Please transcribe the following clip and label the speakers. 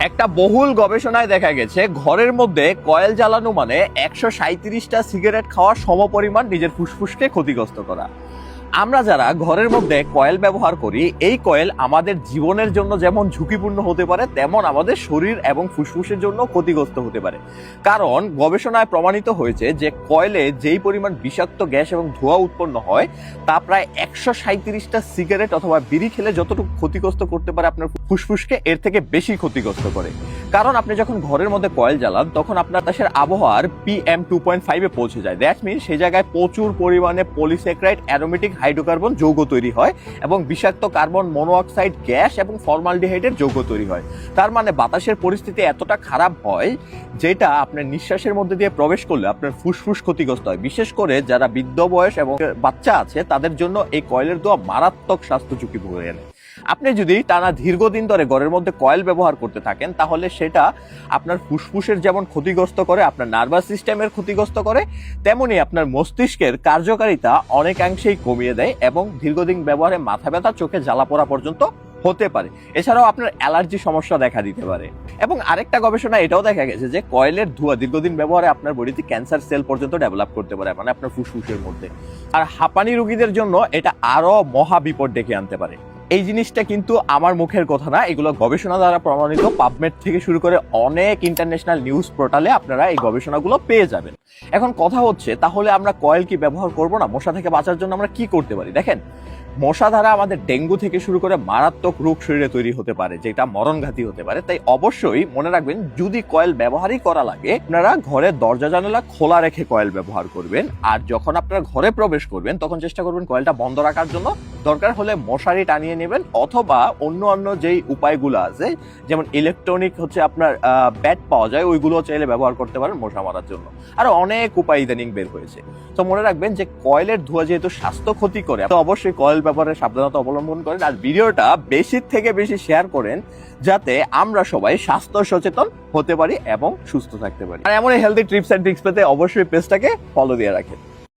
Speaker 1: একটা বহুল গবেষণায় দেখা গেছে ঘরের মধ্যে কয়েল জ্বালানো মানে 137টা সিগারেট খাওয়ার সমপরিমাণ নিজের ফুসফুসকে ক্ষতিগ্রস্ত করা। আমরা যারা ঘরের মধ্যে কয়েল ব্যবহার করি, এই কয়েল আমাদের জীবনের জন্য যেমন ঝুঁকিপূর্ণ হতে পারে, তেমন আমাদের শরীর এবং ফুসফুসের জন্য ক্ষতিগ্রস্ত হতে পারে। কারণ গবেষণায় প্রমাণিত হয়েছে যে কয়েলে যেই পরিমাণ বিষাক্ত গ্যাস এবং ধোঁয়া উৎপন্ন হয় তা প্রায় 137টা সিগারেট অথবা বিড়ি খেলে যতটুকু ক্ষতিগ্রস্ত করতে পারে আপনার ফুসফুসকে, এর থেকে বেশি ক্ষতিগ্রস্ত করে। কারণ আপনি যখন ঘরের মধ্যে কয়েল জ্বালান তখন আপনার দেশের আবহাওয়ার PM2.5 পৌঁছে যায়। দ্যাট মিন সেই জায়গায় প্রচুর পরিমাণে পলিস্যাকারাইড, অ্যারোমেটিক হাইড্রোকার্বন যৌগ তৈরি হয় এবং বিষাক্ত কার্বন মনোঅক্সাইড গ্যাস এবং ফর্মালডিহাইডের যৌগ তৈরি হয়। তার মানে বাতাসের পরিস্থিতি এতটা খারাপ হয় যেটা আপনার নিঃশ্বাসের মধ্যে দিয়ে প্রবেশ করলে আপনার ফুসফুস ক্ষতিগ্রস্ত হয়। বিশেষ করে যারা বৃদ্ধ বয়স এবং বাচ্চা আছে তাদের জন্য এই কয়েলের ধোঁয়া মারাত্মক স্বাস্থ্য ঝুঁকি বয়ে আনে। আপনি যদি টানা দীর্ঘদিন ধরে ঘরের মধ্যে কয়েল ব্যবহার করতে থাকেন তাহলে সেটা আপনার ফুসফুসের যেমন ক্ষতিগ্রস্ত করে, আপনার নার্ভাস সিস্টেমের ক্ষতিগ্রস্ত করে, তেমনি আপনার মস্তিষ্কের কার্যকারিতা অনেকাংশেই কমিয়ে দেয় এবং দীর্ঘদিন ব্যবহারে মাথা ব্যথা, চোখে জ্বালা পোড়া পর্যন্ত হতে পারে। এছাড়াও আপনার অ্যালার্জি সমস্যা দেখা দিতে পারে। এবং আরেকটা গবেষণা এটাও দেখা গেছে যে কয়েলের ধোঁয়া দীর্ঘদিন ব্যবহারে আপনার বডিতে ক্যান্সার সেল পর্যন্ত ডেভেলপ করতে পারে, মানে আপনার ফুসফুসের মধ্যে। আর হাঁপানি রোগীদের জন্য এটা আরো মহা বিপদ ডেকে আনতে পারে। এই জিনিসটা কিন্তু আমার মুখের কথা না, এগুলো গবেষণা দ্বারা প্রমাণিত। পাবমেড থেকে শুরু করে অনেক ইন্টারন্যাশনাল নিউজ পোর্টালে আপনারা এই গবেষণাগুলো পেয়ে যাবেন। এখন কথা হচ্ছে, তাহলে আমরা কয়েল কি ব্যবহার করব না? মশা থেকে বাঁচার জন্য আমরা কি করতে পারি? দেখেন, মশা দ্বারা আমাদের ডেঙ্গু থেকে শুরু করে মারাত্মক রোগ শরীরে তৈরি হতে পারে, যেটা মরণঘাতী হতে পারে। তাই অবশ্যই মনে রাখবেন, যদি কয়েল ব্যবহারই করা লাগে, আপনারা ঘরের দরজা জানালা খোলা রেখে কয়েল ব্যবহার করবেন। আর যখন আপনারা ঘরে প্রবেশ করবেন তখন চেষ্টা করবেন কয়েলটা বন্ধ রাখার জন্য। দরকার হলে মশারি টানিয়ে নেবেন, অথবা অন্য যেই উপায়গুলো আছে, যেমন ইলেকট্রনিক হচ্ছে আপনার ব্যাট পাওয়া যায়, ওইগুলো চাইলে ব্যবহার করতে পারেন মশা মারার জন্য। আর অনেক উপায় ইদানিং বের হয়েছে। তো মনে রাখবেন যে কয়েলের ধোঁয়া যেহেতু স্বাস্থ্য ক্ষতি করে, তো অবশ্যই কয়েল ব্যাপারে সাবধানতা অবলম্বন করেন। আর ভিডিওটা বেশি থেকে বেশি শেয়ার করেন যাতে আমরা সবাই স্বাস্থ্য সচেতন হতে পারি এবং সুস্থ থাকতে পারি। আর এমন হেলদি টিপস এন্ড ট্রিক্স পেতে অবশ্যই পেজটাকে ফলো দিয়ে রাখেন।